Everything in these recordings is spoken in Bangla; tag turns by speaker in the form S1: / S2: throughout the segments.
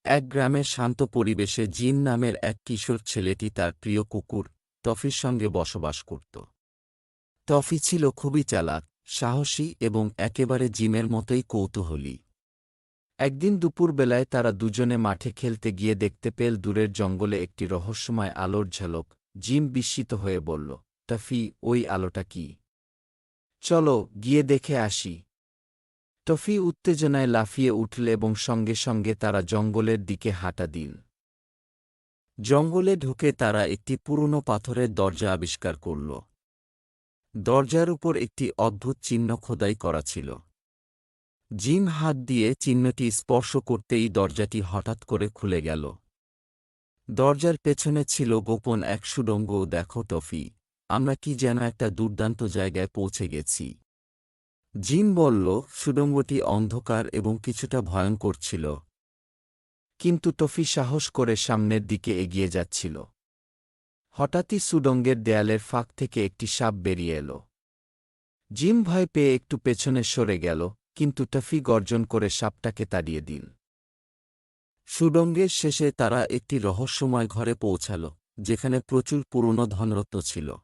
S1: এক গ্রামের শান্ত পরিবেশে জিম নামের এক কিশোর ছেলেটি তার প্রিয় কুকুর টফির সঙ্গে বসবাস করত। টফি ছিল খুবই চালাক, সাহসী এবং একেবারে জিমের মতোই কৌতূহলী। একদিন দুপুরবেলায় তারা দুজনে মাঠে খেলতে গিয়ে দেখতে পেল দূরের জঙ্গলে একটি রহস্যময় আলোর ঝলক। জিম বিস্মিত হয়ে বলল, টফি, ওই আলোটা কি? চলো গিয়ে দেখে আসি। টফি উত্তেজনায় লাফিয়ে উঠল এবং সঙ্গে সঙ্গে তারা জঙ্গলের দিকে হাঁটা দিল। জঙ্গলে ঢুকে তারা একটি পুরনো পাথরের দরজা আবিষ্কার করল। দরজার উপর একটি অদ্ভুত চিহ্ন খোদাই করা ছিল। জিম হাত দিয়ে চিহ্নটি স্পর্শ করতেই দরজাটি হঠাৎ করে খুলে গেল। দরজার পেছনে ছিল গোপন এক সুড়ঙ্গ। দেখো টফি, আমরা কি যেন একটা দুর্দান্ত জায়গায় পৌঁছে গেছি। জিম বলল, সুড়ঙ্গটি অন্ধকার এবং কিছুটা ভয়ঙ্কর ছিল। কিন্তু টফি সাহস করে সামনের দিকে এগিয়ে যাচ্ছিল। হঠাৎই সুড়ঙ্গের দেয়ালের ফাঁক থেকে একটি সাপ বেরিয়ে এল। জিম ভয় পেয়ে একটু পেছনে সরে গেল, কিন্তু টফি গর্জন করে সাপটাকে তাড়িয়ে দিল। সুড়ঙ্গের শেষে তারা একটি রহস্যময় ঘরে পৌঁছাল, যেখানে প্রচুর পুরনো ধনরত্ন ছিল।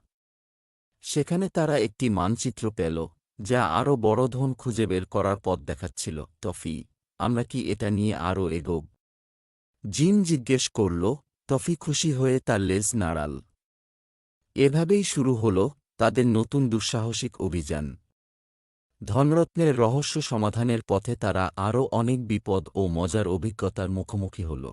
S1: সেখানে তারা একটি মানচিত্র পেল, যা আরও বড় ধন খুঁজে বের করার পথ দেখাচ্ছিল। টফি, আমরা কি এটা নিয়ে আরও এগোব? জিম জিজ্ঞেস করল। টফি খুশি হয়ে তার লেজ নাড়াল। এভাবেই শুরু হল তাদের নতুন দুঃসাহসিক অভিযান। ধনরত্নের রহস্য সমাধানের পথে তারা আরও অনেক বিপদ ও মজার অভিজ্ঞতার মুখোমুখি হল।